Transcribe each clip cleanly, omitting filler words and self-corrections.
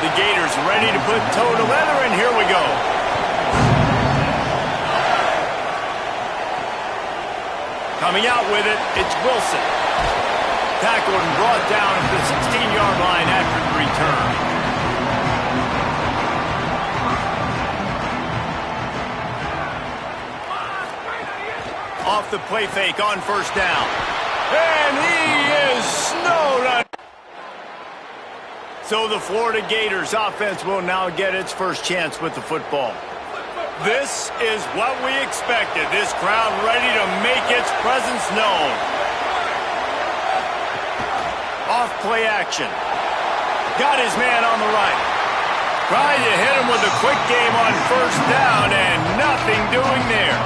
The Gators ready to put toe to leather, and here we go. Coming out with it, it's Wilson. Tackled and brought down at the 16-yard line after the return. Off the play fake on first down. And he is snowed. So the Florida Gators offense will now get its first chance with the football. This is what we expected. This crowd ready to make its presence known. Off play action. Got his man on the right. Trying to hit him with a quick game on first down, and nothing doing there.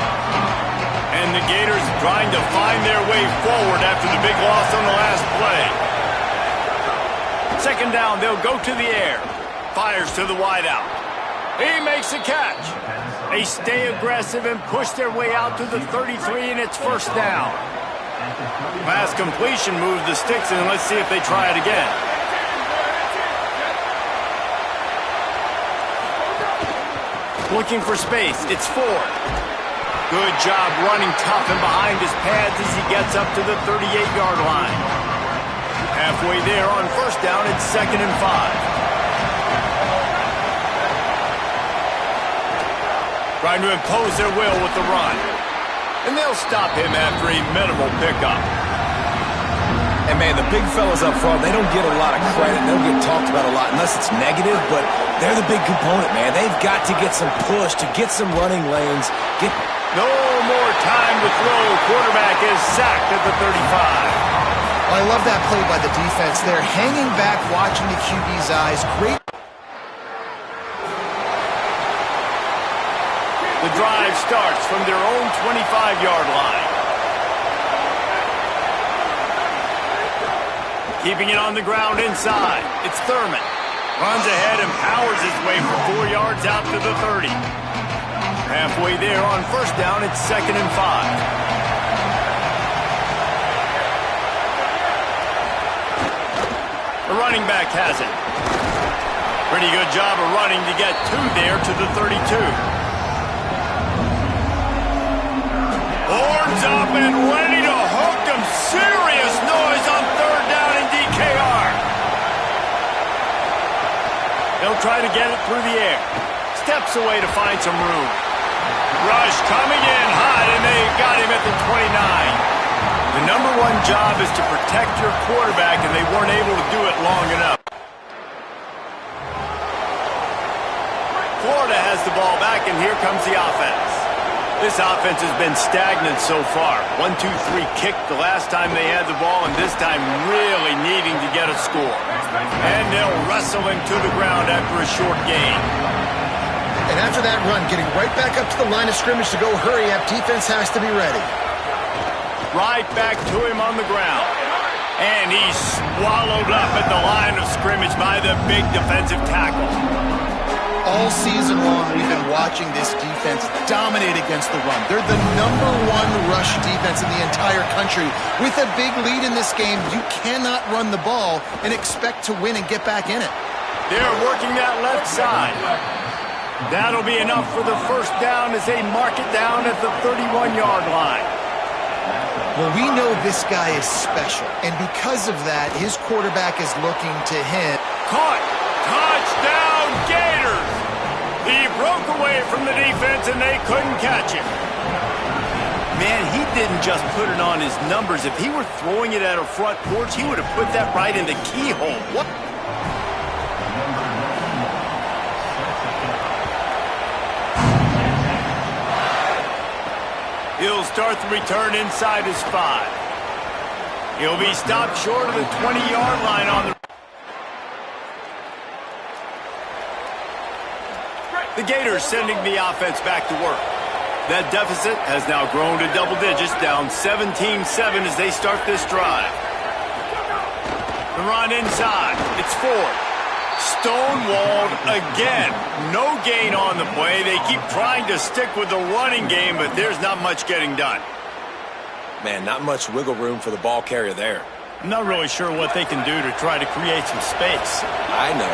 And the Gators trying to find their way forward after the big loss on the last play. Second down, they'll go to the air. Fires to the wideout. He makes a catch. They stay aggressive and push their way out to the 33, and it's first down. Pass completion moves the sticks, and let's see if they try it again. Looking for space. It's Ford. Good job running tough and behind his pads as he gets up to the 38-yard line. Halfway there on first down, it's 2nd and 5. Trying to impose their will with the run. And they'll stop him after a minimal pickup. And, man, the big fellas up front, they don't get a lot of credit. They don't get talked about a lot unless it's negative, but they're the big component, man. They've got to get some push to get some running lanes. No more time to throw. Quarterback is sacked at the 35. I love that play by the defense. They're hanging back, watching the QB's eyes. Great. The drive starts from their own 25-yard line. Keeping it on the ground inside. It's Thurman. Runs ahead and powers his way for 4 yards out to the 30. Halfway there on first down, it's 2nd and 5. The running back has it. Pretty good job of running to get 2 there to the 32. Horns up and ready to hook them. Serious noise on third down in DKR. They'll try to get it through the air. Steps away to find some room. Rush coming in hot, and they got him at the 29. The number one job is to protect your quarterback, and they weren't able to do it long enough. Florida has the ball back, and here comes the offense. This offense has been stagnant so far. 1-2-3 kick the last time they had the ball, and this time really needing to get a score. And they'll wrestle him to the ground after a short gain. And after that run, getting right back up to the line of scrimmage to go hurry up, defense has to be ready. Right back to him on the ground. And he's swallowed up at the line of scrimmage by the big defensive tackle. All season long, we've been watching this defense dominate against the run. They're the number one rush defense in the entire country. With a big lead in this game, you cannot run the ball and expect to win and get back in it. They're working that left side. That'll be enough for the first down as they mark it down at the 31-yard line. Well, we know this guy is special, and because of that, his quarterback is looking to him. Caught! Touchdown, Gators! He broke away from the defense, and they couldn't catch him. Man, he didn't just put it on his numbers. If he were throwing it at a front porch, he would have put that right in the keyhole. What? He'll start the return inside his 5. He'll be stopped short of the 20-yard line on the Gators sending the offense back to work. That deficit has now grown to double digits, down 17-7 as they start this drive. The run inside. It's Ford. Stonewalled again. No gain on the play. They keep trying to stick with the running game, but there's not much getting done. Man, not much wiggle room for the ball carrier there. I'm not really sure what they can do to try to create some space. I know.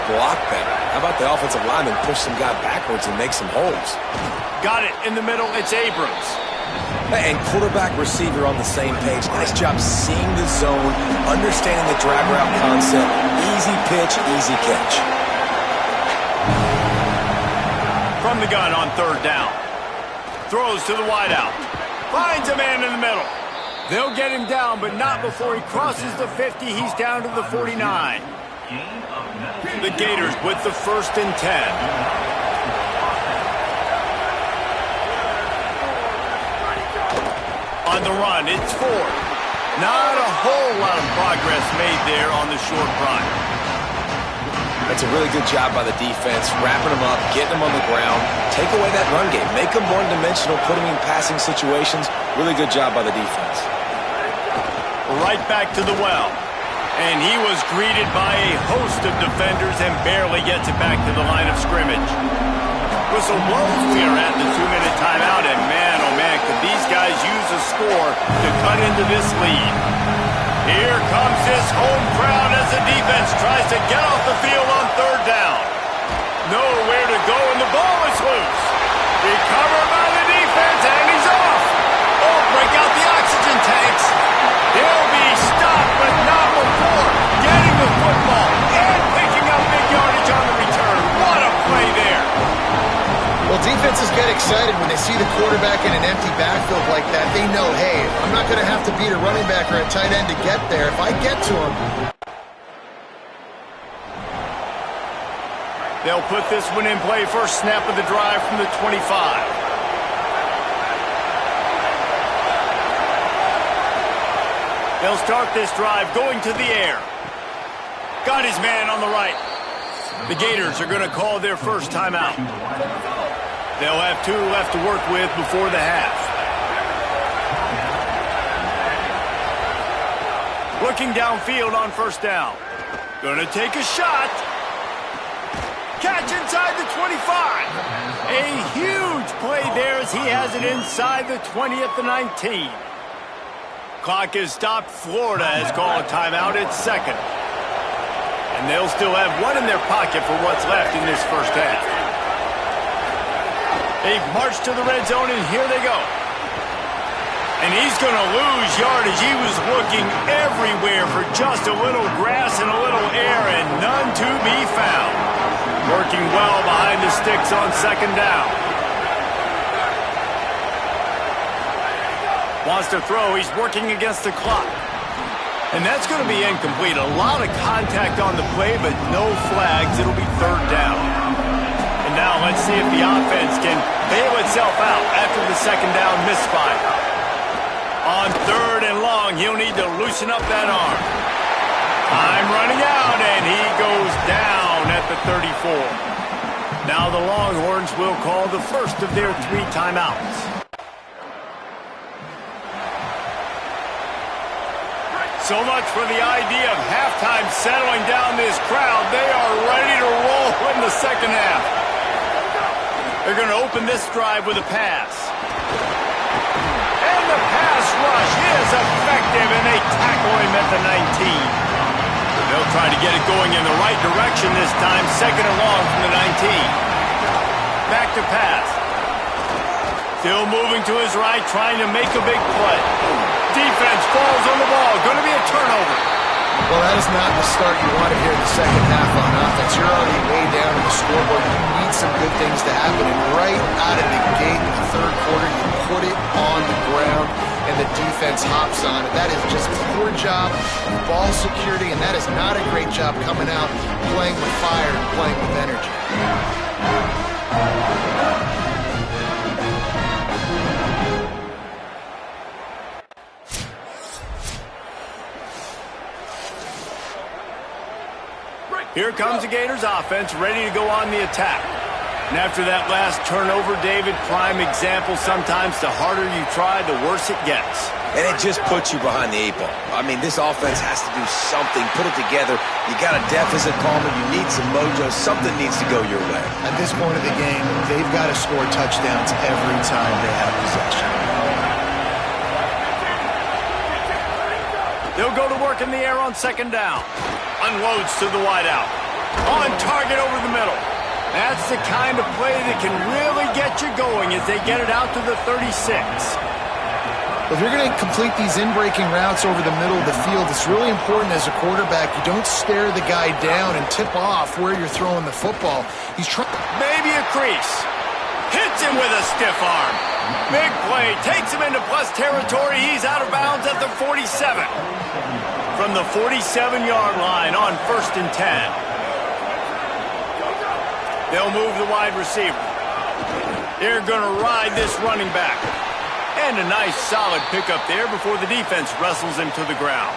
block better. How about the offensive lineman push some guy backwards and make some holes? Got it in the middle. It's Abrams. And quarterback receiver on the same page. Nice job seeing the zone, understanding the drag route concept. Easy pitch, easy catch. From the gun on third down. Throws to the wideout. Finds a man in the middle. They'll get him down, but not before he crosses the 50. He's down to the 49. The Gators with the 1st and 10. On the run, it's Ford. Not a whole lot of progress made there on the short run. That's a really good job by the defense, wrapping them up, getting them on the ground. Take away that run game. Make them one-dimensional, put them in passing situations. Really good job by the defense. Right back to the well. And he was greeted by a host of defenders and barely gets it back to the line of scrimmage. Whistle blows here at the 2-minute timeout, and man, oh man, could these guys use a score to cut into this lead. Here comes this home crowd as the defense tries to get off the field on third down. Nowhere to go, and the ball is loose. Recovered by the defense, and he's off. Oh, break out the oxygen tanks. He'll be stopped, but not before getting the football and picking up big yardage on the return. What a play there. Well, defenses get excited when they see the quarterback in an empty backfield like that. They know, hey, I'm not going to have to beat a running back or a tight end to get there. If I get to him. They'll put this one in play. First snap of the drive from the 25. They'll start this drive going to the air. Got his man on the right. The Gators are going to call their first timeout. They'll have 2 left to work with before the half. Looking downfield on first down. Going to take a shot. Catch inside the 25. A huge play there as he has it inside the 20 at the 19. Clock is stopped. Florida has called a timeout. It's second. And they'll still have one in their pocket for what's left in this first half. They've marched to the red zone, and here they go. And he's going to lose yardage. He was looking everywhere for just a little grass and a little air, and none to be found. Working well behind the sticks on second down. Wants to throw. He's working against the clock. And that's going to be incomplete. A lot of contact on the play, but no flags. It'll be third down. And now let's see if the offense can bail itself out after the second down misfire. On third and long, he'll need to loosen up that arm. Time running out, and he goes down at the 34. Now the Longhorns will call the first of their 3 timeouts. So much for the idea of halftime settling down this crowd. They are ready to roll in the second half. They're going to open this drive with a pass. And the pass rush is effective, and they tackle him at the 19. They'll try to get it going in the right direction this time. Second and long from the 19. Back to pass. Still moving to his right, trying to make a big play. Defense falls on the ball. Going to be a turnover. Well, that is not the start you want to hear in the second half on offense. You're already way down on the scoreboard. You need some good things to happen. And right out of the gate in the third quarter, you put it on the ground, and the defense hops on it. That is just a poor job of ball security, and that is not a great job coming out, playing with fire and playing with energy. Here comes the Gators offense, ready to go on the attack. And after that last turnover, David, prime example, sometimes the harder you try, the worse it gets. And it just puts you behind the 8 ball. I mean, this offense has to do something, put it together. You got a deficit, Palmer. You need some mojo. Something needs to go your way. At this point of the game, they've got to score touchdowns every time they have possession. They'll go to work in the air on second down. Unloads to the wideout. On target over the middle. That's the kind of play that can really get you going as they get it out to the 36. If you're going to complete these in-breaking routes over the middle of the field, it's really important as a quarterback you don't stare the guy down and tip off where you're throwing the football. He's trying. Maybe a crease. Hits him with a stiff arm. Big play. Takes him into plus territory. He's out of bounds at the 47. From the 47-yard line on 1st and 10. They'll move the wide receiver. They're going to ride this running back. And a nice solid pickup there before the defense wrestles him to the ground.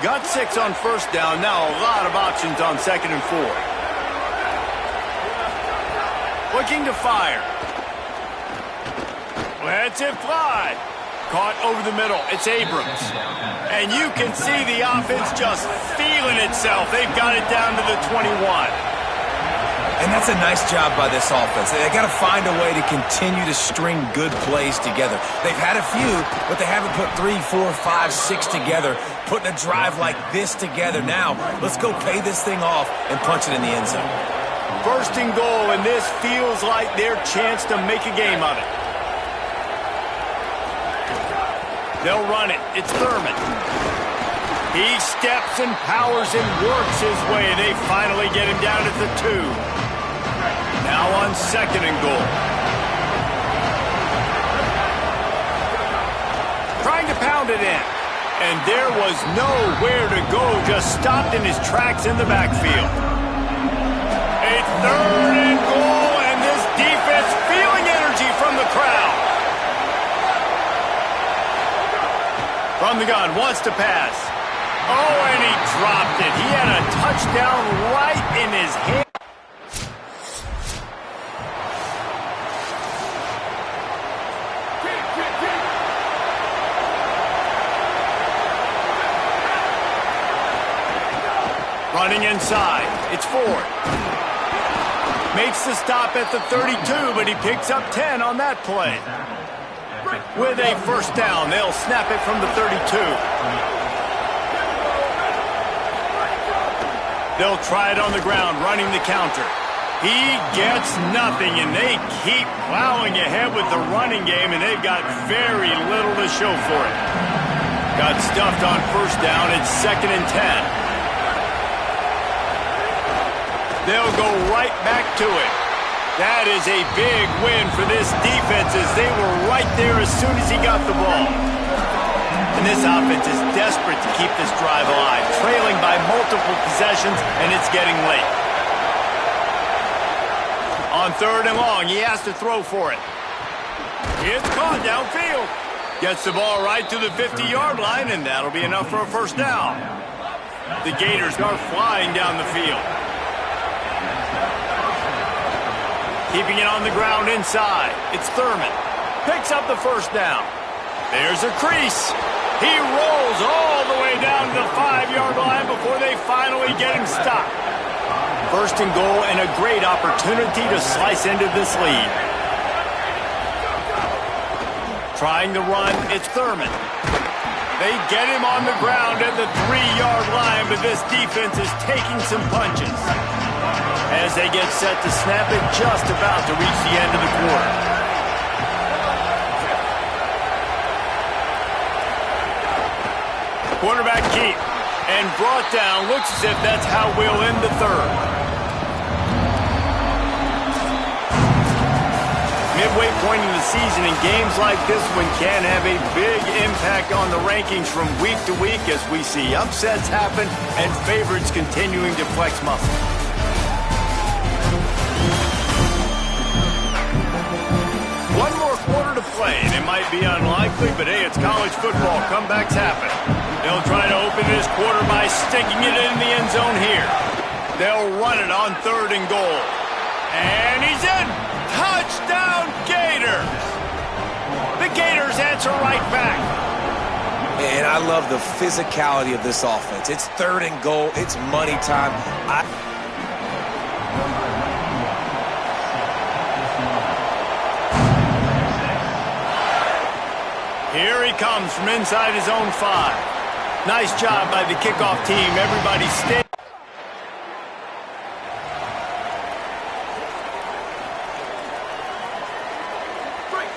Got 6 on 1st down. Now a lot of options on 2nd and 4. Looking to fire. Lets it fly. Caught over the middle. It's Abrams. And you can see the offense just feeling itself. They've got it down to the 21. And that's a nice job by this offense. They got to find a way to continue to string good plays together. They've had a few, but they haven't put 3, 4, 5, 6 together, putting a drive like this together. Now, let's go pay this thing off and punch it in the end zone. 1st and goal, and this feels like their chance to make a game of it. They'll run it. It's Thurman. He steps and powers and works his way. They finally get him down at the 2. Now on 2nd and goal. Trying to pound it in. And there was nowhere to go. Just stopped in his tracks in the backfield. A 3rd and goal, and this defense feeling energy from the crowd. From the gun, wants to pass. Oh, and he dropped it. He had a touchdown right in his hand. Running inside. It's Ford. Makes the stop at the 32, but he picks up 10 on that play. With a 1st down, they'll snap it from the 32. They'll try it on the ground, running the counter. He gets nothing, and they keep plowing ahead with the running game, and they've got very little to show for it. Got stuffed on 1st down. It's 2nd and 10. They'll go right back to it. That is a big win for this defense as they were right there as soon as he got the ball. And this offense is desperate to keep this drive alive, trailing by multiple possessions, and it's getting late. On 3rd and long, he has to throw for it. It's caught downfield. Gets the ball right to the 50-yard line, and that'll be enough for a 1st down. The Gators are flying down the field. Keeping it on the ground inside. It's Thurman. Picks up the 1st down. There's a crease. He rolls all the way down to the 5-yard line before they finally get him stopped. 1st and goal, and a great opportunity to slice into this lead. Trying to run, it's Thurman. They get him on the ground at the 3-yard line, but this defense is taking some punches. As they get set to snap it, just about to reach the end of the quarter. Quarterback keep and brought down. Looks as if that's how we'll end the 3rd. Midway point in the season, and games like this one can have a big impact on the rankings from week to week as we see upsets happen and favorites continuing to flex muscle. One more quarter to play, and it might be unlikely, but hey, it's college football. Comebacks happen. They'll try to open this quarter by sticking it in the end zone here. They'll run it on 3rd and goal. And he's in! Touchdown, Gators! The Gators answer right back. And I love the physicality of this offense. It's 3rd and goal. It's money time. Here he comes from inside his own 5. Nice job by the kickoff team. Everybody stay.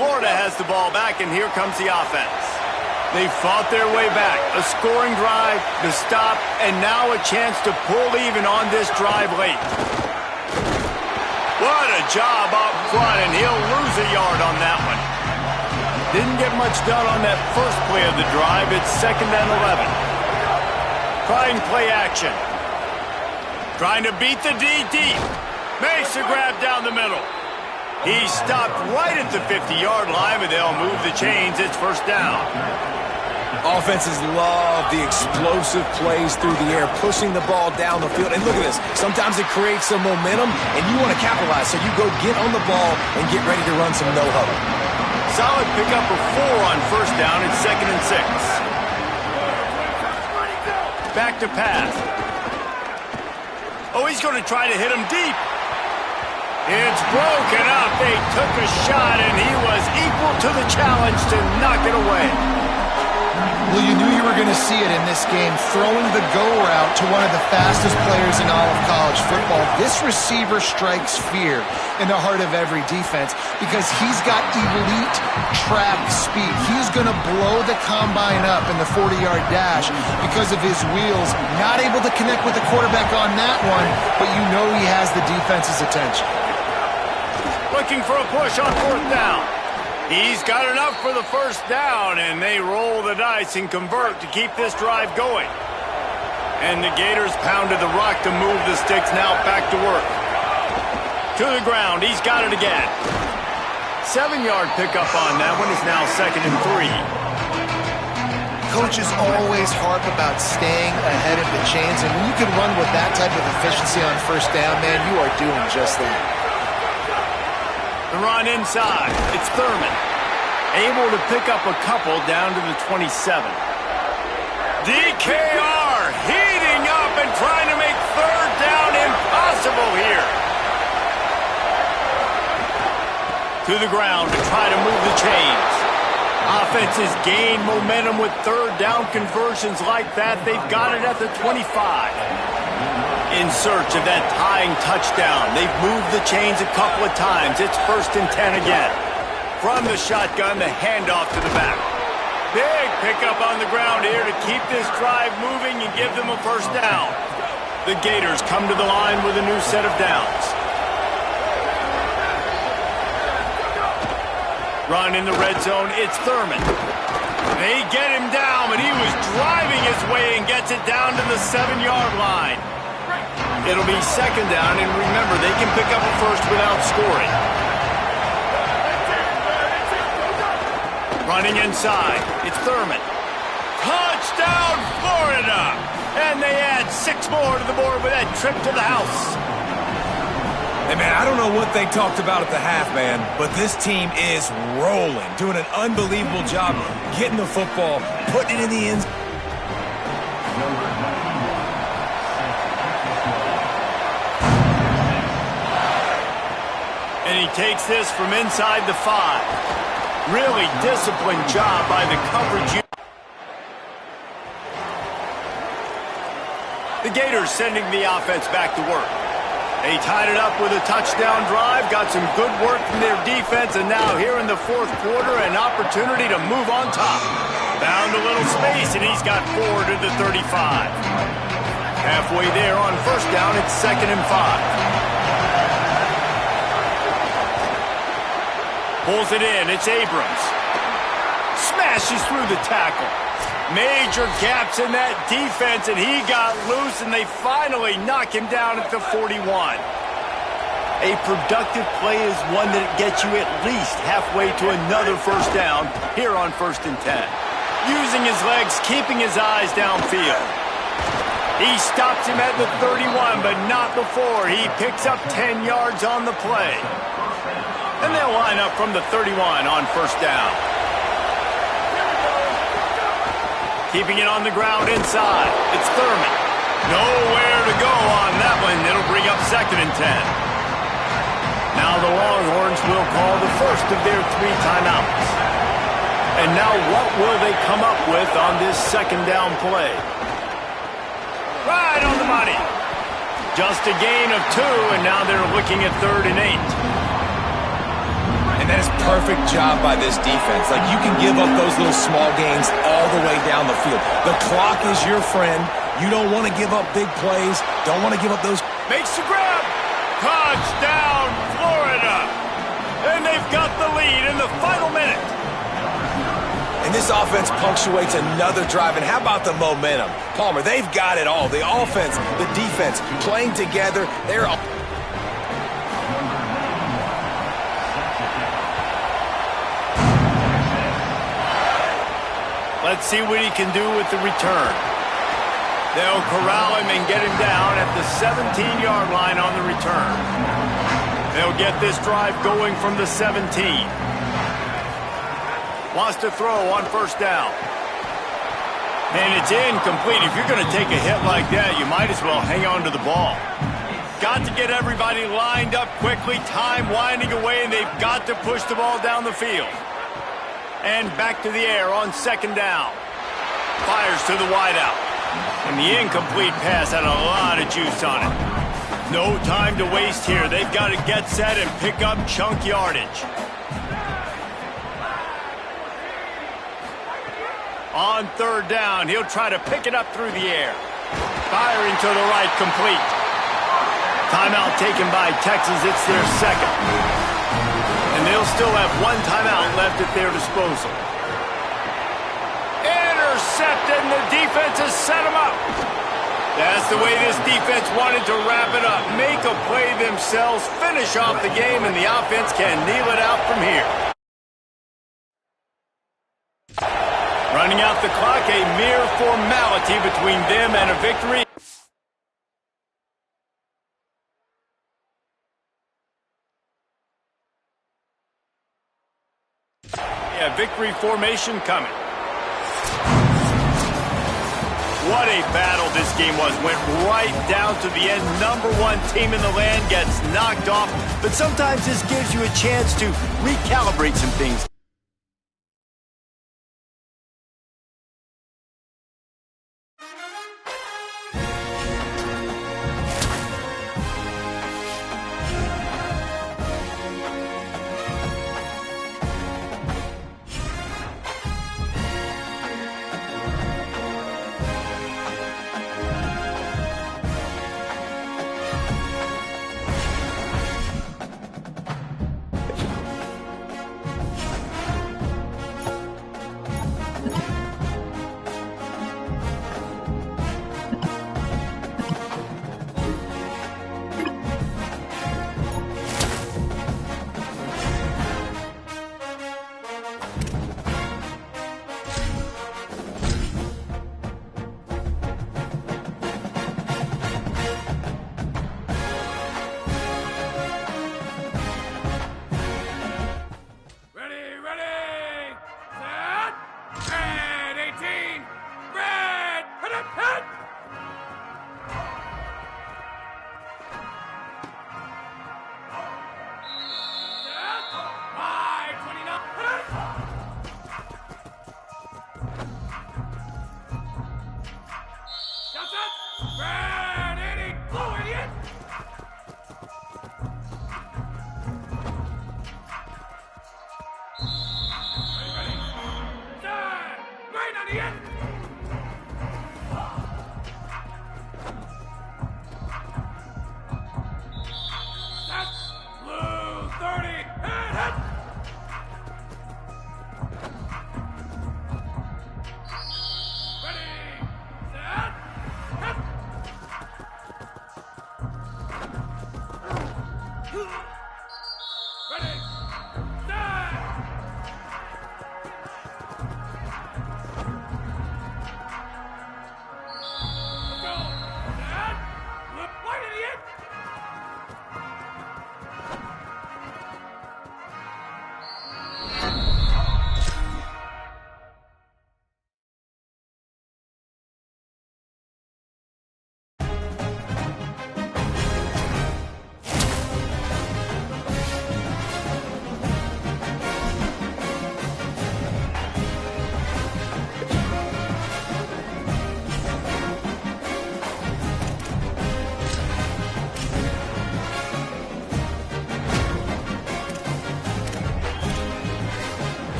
Florida has the ball back, and here comes the offense. They fought their way back. A scoring drive, the stop, and now a chance to pull even on this drive late. What a job up front, and he'll lose a yard on that one. Didn't get much done on that first play of the drive. It's 2nd and 11. Trying play action. Trying to beat the D deep. Makes a grab down the middle. He stopped right at the 50-yard line, but they'll move the chains. It's 1st down. Offenses love the explosive plays through the air, pushing the ball down the field. And look at this. Sometimes it creates some momentum, and you want to capitalize. So you go get on the ball and get ready to run some no-huddle. Solid pickup of 4 on 1st down. It's 2nd and 6. Back to pass. Oh, he's going to try to hit him deep. It's broken up. They took a shot, and he was equal to the challenge to knock it away. Well, you knew you were going to see it in this game, throwing the go route to one of the fastest players in all of college football. This receiver strikes fear in the heart of every defense because he's got elite track speed. He's going to blow the combine up in the 40-yard dash because of his wheels. Not able to connect with the quarterback on that one, but you know he has the defense's attention. Looking for a push on 4th down. He's got enough for the 1st down, and they roll the dice and convert to keep this drive going. And the Gators pounded the rock to move the sticks. Now back to work. To the ground. He's got it again. 7-yard pickup on that one is now 2nd and 3. Coaches always harp about staying ahead of the chains, and when you can run with that type of efficiency on 1st down, man, you are doing just that. The run inside. It's Thurman. Able to pick up a couple down to the 27. DKR heating up and trying to make 3rd down impossible here. To the ground to try to move the chains. Offenses gain momentum with 3rd down conversions like that. They've got it at the 25. In search of that tying touchdown. They've moved the chains a couple of times. It's 1st and 10 again. From the shotgun, the handoff to the back. Big pickup on the ground here to keep this drive moving and give them a 1st down. The Gators come to the line with a new set of downs. Run in the red zone. It's Thurman. They get him down, but he was driving his way and gets it down to the 7-yard line. It'll be 2nd down, and remember, they can pick up a 1st without scoring. Running inside, it's Thurman. Touchdown, Florida! And they add 6 more to the board with that trip to the house. Hey, man, I don't know what they talked about at the half, man, but this team is rolling, doing an unbelievable job getting the football, putting it in the end zone. And he takes this from inside the 5. Really disciplined job by the coverage. The Gators sending the offense back to work. They tied it up with a touchdown drive, got some good work from their defense, and now here in the 4th quarter, an opportunity to move on top. Found a little space, and he's got 4 to the 35. Halfway there on 1st down, it's 2nd and 5. Pulls it in. It's Abrams. Smashes through the tackle. Major gaps in that defense, and he got loose, and they finally knock him down at the 41. A productive play is one that gets you at least halfway to another 1st down here on 1st and 10. Using his legs, keeping his eyes downfield. He stops him at the 31, but not before. He picks up 10 yards on the play. And they'll line up from the 31 on 1st down. Keeping it on the ground inside. It's Thurman. Nowhere to go on that one. It'll bring up 2nd and 10. Now the Longhorns will call the first of their 3 timeouts. And now what will they come up with on this 2nd down play? Right on the money. Just a gain of 2, and now they're looking at 3rd and 8. And that is perfect job by this defense. Like, you can give up those little small gains all the way down the field. The clock is your friend. You don't want to give up big plays. Don't want to give up those. Makes the grab. Touchdown, Florida. And they've got the lead in the final minute. And this offense punctuates another drive. And how about the momentum? Palmer, they've got it all. The offense, the defense, playing together. They're all... Let's see what he can do with the return. They'll corral him and get him down at the 17-yard line on the return. They'll get this drive going from the 17. Wants to throw on first down. And it's incomplete. If you're going to take a hit like that, you might as well hang on to the ball. Got to get everybody lined up quickly. Time winding away, and they've got to push the ball down the field. And back to the air on second down. Fires to the wideout. And the incomplete pass had a lot of juice on it. No time to waste here. They've got to get set and pick up chunk yardage. On third down, he'll try to pick it up through the air. Firing to the right, complete. Timeout taken by Texas. It's their second. And they'll still have one timeout left at their disposal. Intercepted, and the defense has set him up. That's the way this defense wanted to wrap it up. Make a play themselves, finish off the game, and the offense can kneel it out from here. Running out the clock, a mere formality between them and a victory. Yeah, victory formation coming. What a battle this game was. Went right down to the end. Number one team in the land gets knocked off. But sometimes this gives you a chance to recalibrate some things.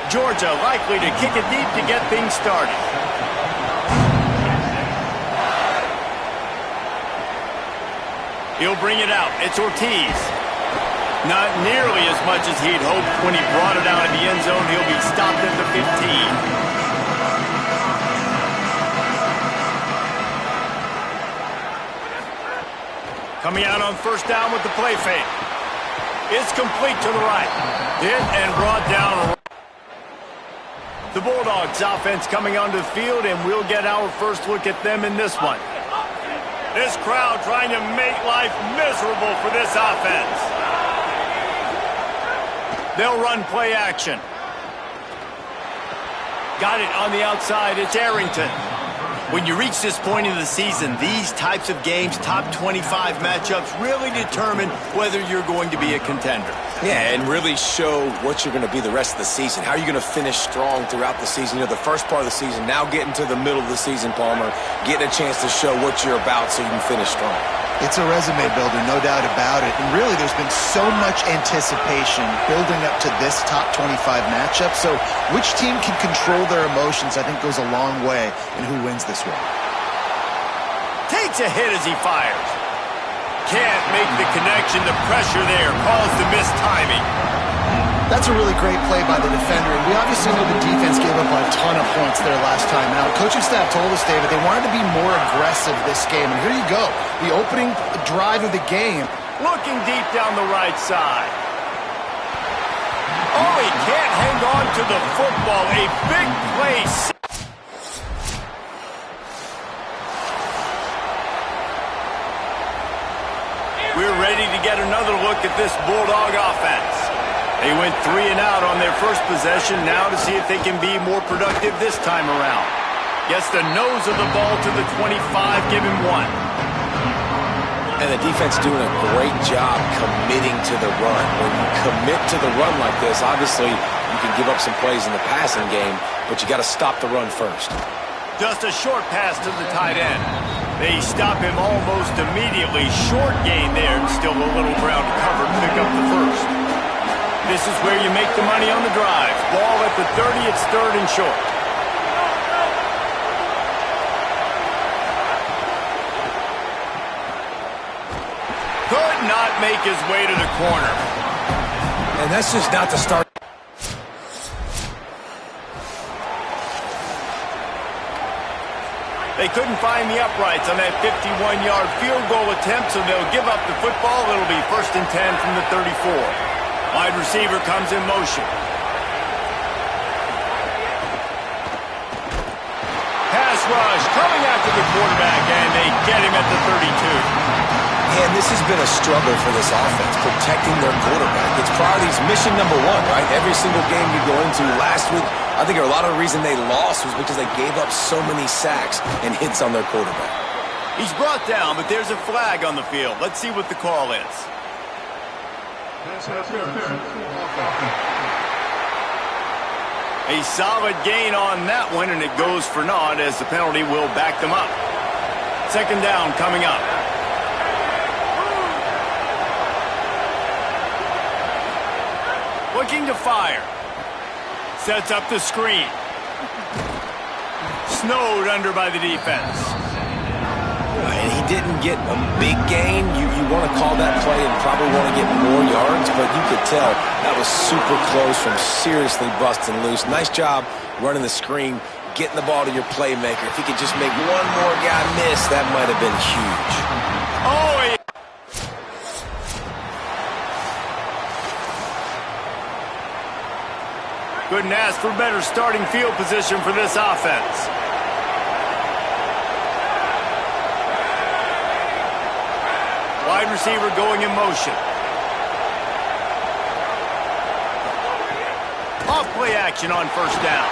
Georgia likely to kick it deep to get things started. He'll bring it out. It's Ortiz. Not nearly as much as he'd hoped when he brought it out of the end zone. He'll be stopped at the 15. Coming out on first down with the play fake. It's complete to the right. Hit and brought down. The Bulldogs offense coming onto the field, and we'll get our first look at them in this one. This crowd trying to make life miserable for this offense. They'll run play action. Got it on the outside. It's Arrington. When you reach this point in the season, these types of games, top 25 matchups, really determine whether you're going to be a contender. Yeah, and really show what you're going to be the rest of the season. How are you going to finish strong throughout the season? You know, the first part of the season, now getting to the middle of the season, Palmer, getting a chance to show what you're about so you can finish strong. It's a resume builder, no doubt about it. And really, there's been so much anticipation building up to this top 25 matchup. So which team can control their emotions, I think, goes a long way in who wins this one. Takes a hit as he fires. Can't make the connection. The pressure there caused the missed timing. That's a really great play by the defender, and we obviously know the defense gave up a ton of points there last time out. Coaching staff told us, David, they wanted to be more aggressive this game, and here you go. The opening drive of the game. Looking deep down the right side. Oh, he can't hang on to the football. A big play. We're ready to get another look at this Bulldog offense. They went 3 and out on their first possession, now to see if they can be more productive this time around. Gets the nose of the ball to the 25, give him 1. And the defense doing a great job committing to the run. When you commit to the run like this, obviously you can give up some plays in the passing game, but you got to stop the run first. Just a short pass to the tight end. They stop him almost immediately. Short gain there, and still a little ground to cover to pick up the first. This is where you make the money on the drive. Ball at the 30, it's 3rd and short. Could not make his way to the corner. And that's just not the start. They couldn't find the uprights on that 51-yard field goal attempt, so they'll give up the football. It'll be 1st and 10 from the 34. Wide receiver comes in motion. Pass rush coming after the quarterback, and they get him at the 32. And this has been a struggle for this offense, protecting their quarterback. It's priorities mission number 1, right? Every single game you go into. Last week, I think a lot of the reason they lost was because they gave up so many sacks and hits on their quarterback. He's brought down, but there's a flag on the field. Let's see what the call is. A solid gain on that one, and it goes for naught as the penalty will back them up. 2nd down coming up. Looking to fire. Sets up the screen. Snowed under by the defense. And he didn't get a big gain. You want to call that play and probably want to get more yards, but you could tell that was super close from seriously busting loose. Nice job running the screen, getting the ball to your playmaker. If he could just make one more guy miss, that might have been huge. Oh, yeah. Couldn't ask for better starting field position for this offense. Wide receiver going in motion. Off play action on 1st down.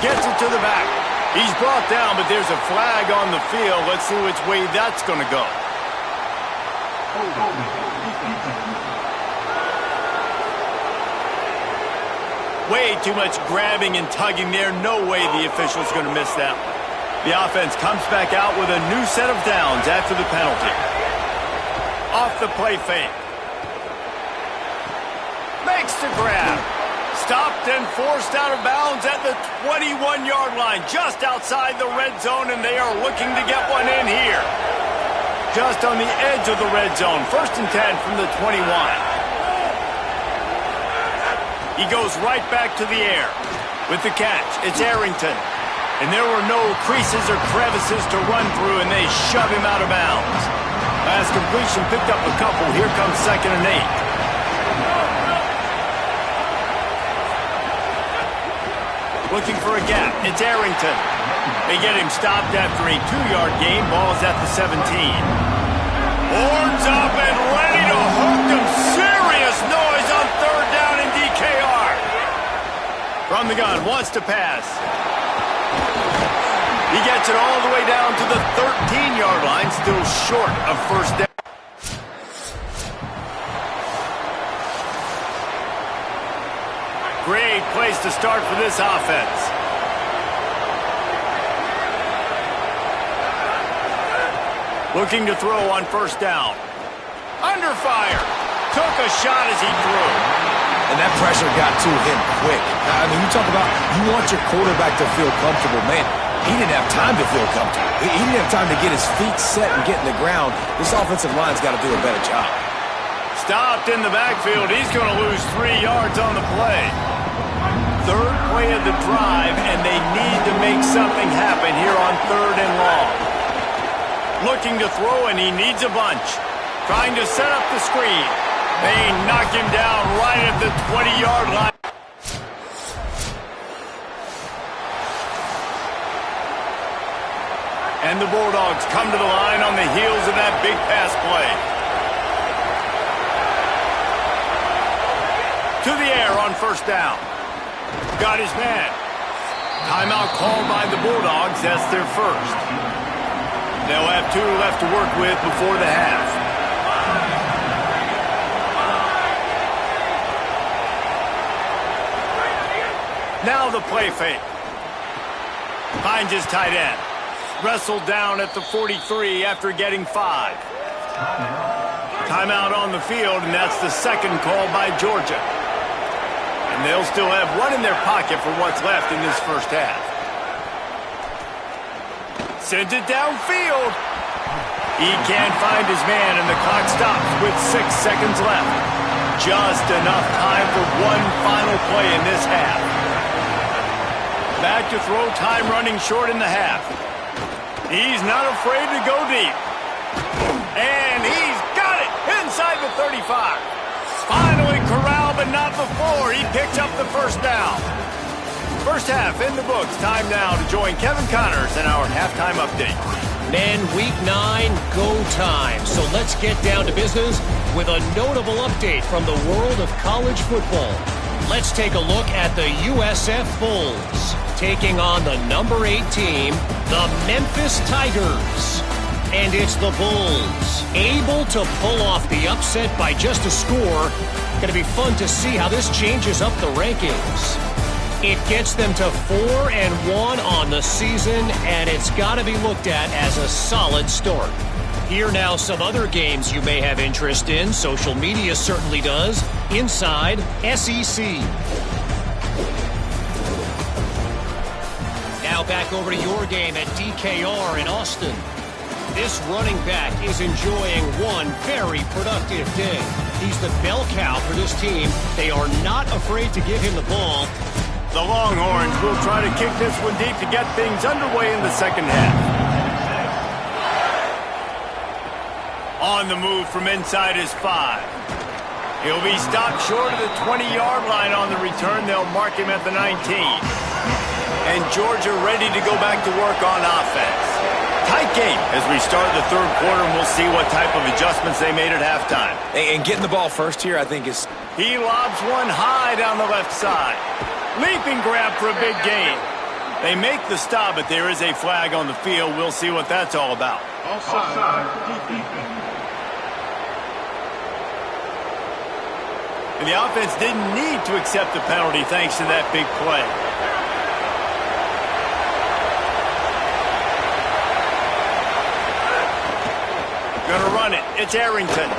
Gets it to the back. He's brought down, but there's a flag on the field. Let's see which way that's going to go. Way too much grabbing and tugging there. No way the official's going to miss that one. The offense comes back out with a new set of downs after the penalty. Off the play fake. Makes the grab. Stopped and forced out of bounds at the 21-yard line, just outside the red zone, and they are looking to get one in here. Just on the edge of the red zone, 1st and 10 from the 21. He goes right back to the air. With the catch, it's Arrington. And there were no creases or crevices to run through, and they shove him out of bounds. Last completion picked up a couple. Here comes 2nd and 8. Looking for a gap. It's Arrington. They get him stopped after a 2-yard gain. Ball's at the 17. Horns up and ready to hook them. Serious noise on 3rd down in DKR. From the gun, wants to pass. He gets it all the way down to the 13-yard line, still short of 1st down. Great place to start for this offense. Looking to throw on 1st down. Under fire. Took a shot as he threw. And that pressure got to him quick. I mean, you talk about you want your quarterback to feel comfortable. Man, he didn't have time to feel comfortable. He didn't have time to get his feet set and get in the ground. This offensive line's got to do a better job. Stopped in the backfield. He's going to lose 3 yards on the play. 3rd play of the drive, and they need to make something happen here on 3rd and long. Looking to throw, and he needs a bunch. Trying to set up the screen. They knock him down right at the 20-yard line. And the Bulldogs come to the line on the heels of that big pass play. To the air on 1st down. Got his man. Timeout called by the Bulldogs. That's their 1st. They'll have 2 left to work with before the half. Now the play fake. Finds his tight end. Wrestled down at the 43 after getting 5. Timeout on the field, and that's the 2nd call by Georgia. And they'll still have 1 in their pocket for what's left in this 1st half. Sends it downfield. He can't find his man, and the clock stops with 6 seconds left. Just enough time for one final play in this half. Back to throw, time running short in the half. He's not afraid to go deep. And he's got it inside the 35. Finally corralled, but not before. He picks up the 1st down. 1st half in the books. Time now to join Kevin Connors in our halftime update. Men, week 9, go time. So let's get down to business with a notable update from the world of college football. Let's take a look at the USF Bulls taking on the number 8 team, the Memphis Tigers. And it's the Bulls able to pull off the upset by just a score. Going to be fun to see how this changes up the rankings. It gets them to 4-1 on the season, and it's got to be looked at as a solid start. Here now some other games you may have interest in. Social media certainly does. Inside SEC. Now back over to your game at DKR in Austin. This running back is enjoying one very productive day. He's the bell cow for this team. They are not afraid to give him the ball. The Longhorns will try to kick this one deep to get things underway in the 2nd half. On the move from inside is 5. He'll be stopped short of the 20-yard line on the return. They'll mark him at the 19. And Georgia ready to go back to work on offense. Tight game as we start the 3rd quarter, and we'll see what type of adjustments they made at halftime. And getting the ball first here, I think, is... He lobs one high down the left side. Leaping grab for a big gain. They make the stop, but there is a flag on the field. We'll see what that's all about. Offside. And the offense didn't need to accept the penalty thanks to that big play. Gonna run it. It's Arrington.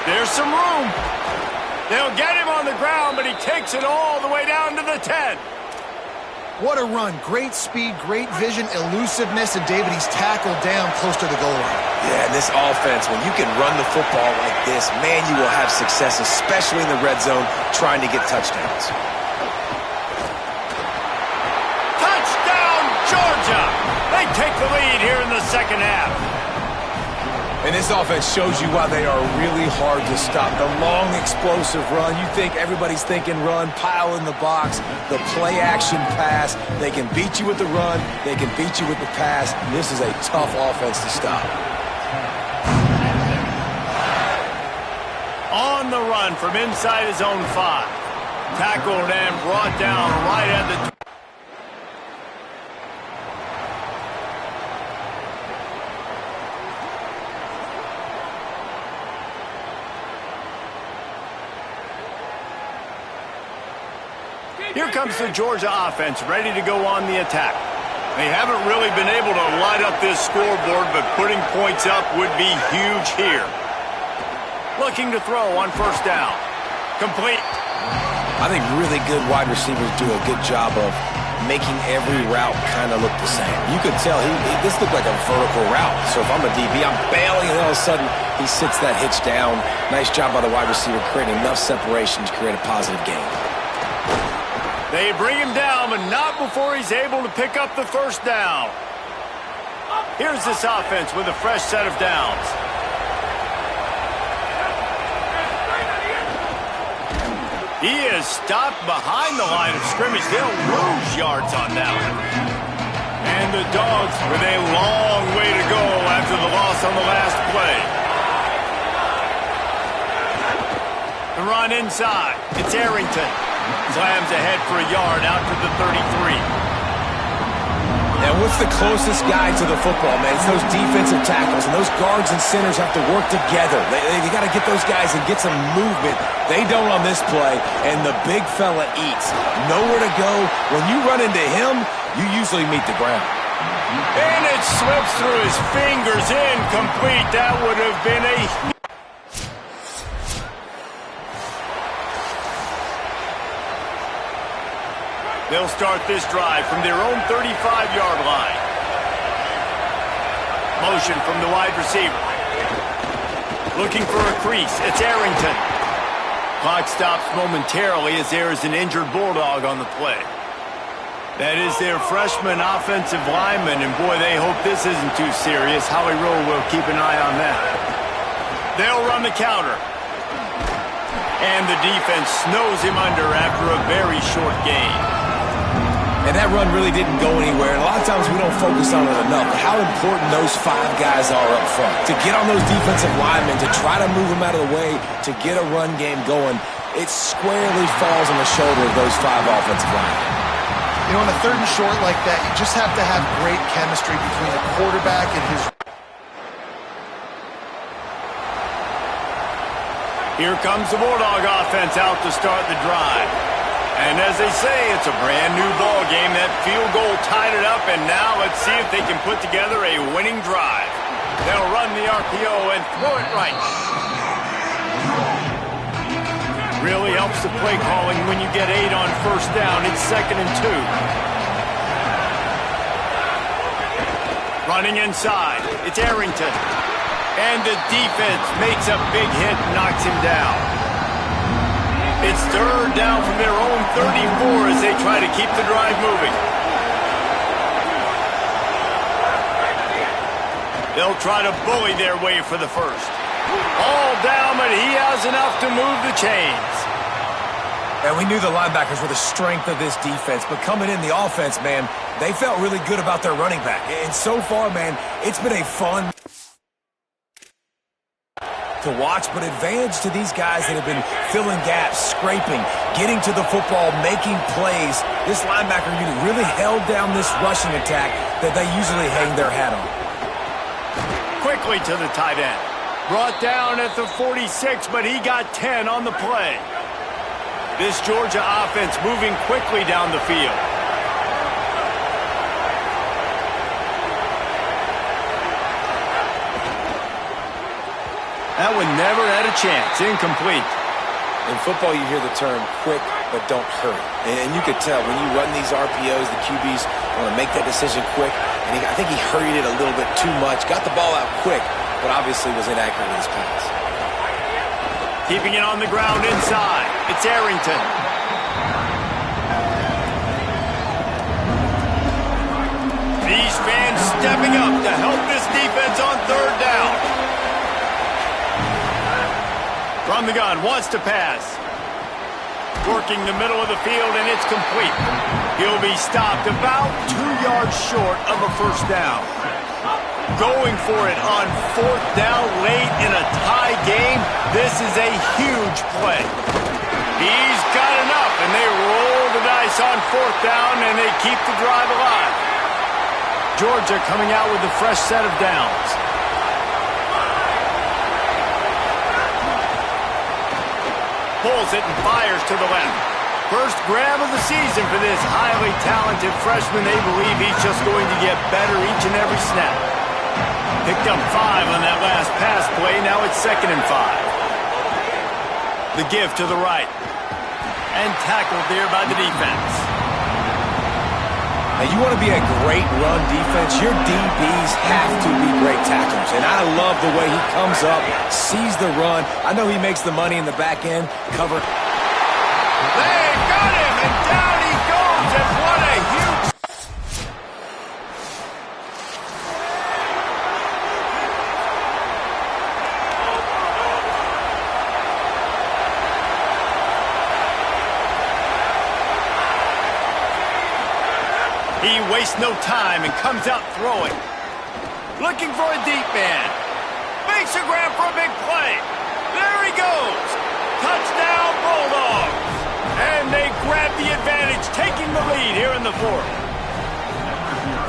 There's some room. They'll get him on the ground, but he takes it all the way down to the 10. What a run. Great speed, great vision, elusiveness, and David, he's tackled down close to the goal line. Yeah, and this offense, when you can run the football like this, man, you will have success, especially in the red zone, trying to get touchdowns. Touchdown, Georgia! They take the lead here in the second half. And this offense shows you why they are really hard to stop. The long, explosive run. You think everybody's thinking run, pile in the box, the play-action pass. They can beat you with the run. They can beat you with the pass. This is a tough offense to stop. On the run from inside his own 5. Tackled and brought down right at the... Here comes the Georgia offense, ready to go on the attack. They haven't really been able to light up this scoreboard, but putting points up would be huge here. Looking to throw on first down. Complete. I think really good wide receivers do a good job of making every route kind of look the same. You could tell this looked like a vertical route. So if I'm a DB, I'm bailing, and all of a sudden he sits that hitch down. Nice job by the wide receiver creating enough separation to create a positive gain. They bring him down, but not before he's able to pick up the first down. Here's this offense with a fresh set of downs. He is stopped behind the line of scrimmage. They'll lose yards on that one. And the Dogs with a long way to go after the loss on the last play. The run inside. It's Arrington. Slams ahead for a yard out to the 33. And what's the closest guy to the football, man? It's those defensive tackles, and those guards and centers have to work together. They got to get those guys and get some movement. They don't on this play, and the big fella eats. Nowhere to go. When you run into him, you usually meet the ground. And it slips through his fingers, incomplete. That would have been a... They'll start this drive from their own 35-yard line. Motion from the wide receiver. Looking for a crease. It's Arrington. Clock stops momentarily as there is an injured Bulldog on the play. That is their freshman offensive lineman, and boy, they hope this isn't too serious. Howie Rowe will keep an eye on that. They'll run the counter. And the defense snows him under after a very short gain. And that run really didn't go anywhere. And a lot of times we don't focus on it enough. But how important those 5 guys are up front. To get on those defensive linemen, to try to move them out of the way, to get a run game going, it squarely falls on the shoulder of those 5 offensive linemen. You know, in a third and short like that, you just have to have great chemistry between the quarterback and his... Here comes the Bulldog offense out to start the drive. And as they say, it's a brand new ball game. That field goal tied it up, and now let's see if they can put together a winning drive. They'll run the RPO and throw it right. Really helps the play calling when you get 8 on first down. It's 2nd and 2. Running inside, it's Arrington. And the defense makes a big hit and knocks him down. It's 3rd down from their own 34 as they try to keep the drive moving. They'll try to bully their way for the first. All down, but he has enough to move the chains. And we knew the linebackers were the strength of this defense, but coming in the offense, man, they felt really good about their running back. And so far, man, it's been a fun to watch, but advantage to these guys that have been filling gaps, scraping, getting to the football, making plays. This linebacker unit really held down this rushing attack that they usually hang their hat on. Quickly to the tight end. Brought down at the 46, but he got 10 on the play. This Georgia offense moving quickly down the field. That one never had a chance. Incomplete. In football, you hear the term quick, but don't hurry. And you could tell when you run these RPOs, the QBs want to make that decision quick. And I think he hurried it a little bit too much. Got the ball out quick, but obviously was inaccurate with his pass. Keeping it on the ground inside. It's Arrington. These fans stepping up to help this defense on third down. From the gun, wants to pass. Working the middle of the field, and it's complete. He'll be stopped about 2 yards short of a first down. Going for it on fourth down late in a tie game. This is a huge play. He's got enough, and they roll the dice on fourth down, and they keep the drive alive. Georgia coming out with a fresh set of downs. Pulls it and fires to the left. First grab of the season for this highly talented freshman. They believe he's just going to get better each and every snap. Picked up 5 on that last pass play. Now it's 2nd and 5. The give to the right. And tackled there by the defense. Now, you want to be a great run defense, your DBs have to be great tacklers. And I love the way he comes up, sees the run. I know he makes the money in the back end. Cover. They've got him, and down he goes, and what a huge... He wastes no time and comes out throwing. Looking for a deep man. Makes a grab for a big play. There he goes. Touchdown, Bulldogs. And they grab the advantage, taking the lead here in the fourth.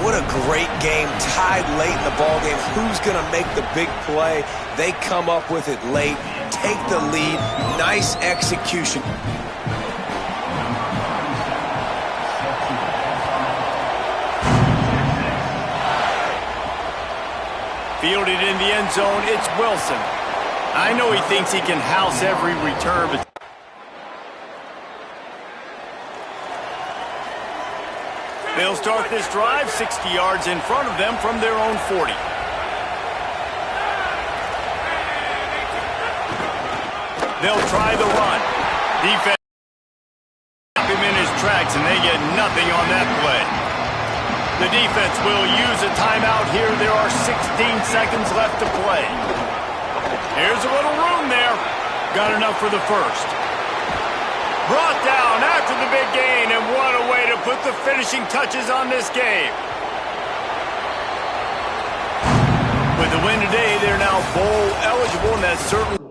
What a great game, tied late in the ballgame. Who's going to make the big play? They come up with it late, take the lead. Nice execution. Fielded in the end zone, it's Wilson. I know he thinks he can house every return, but... They'll start this drive 60 yards in front of them from their own 40. They'll try the run. Defense stop him in his tracks, and they get nothing on that play. The defense will use a timeout here. There are 16 seconds left to play. Here's a little room there. Got enough for the first. Brought down after the big gain, and what a way to put the finishing touches on this game. With the win today, they're now bowl eligible, and that's certainly...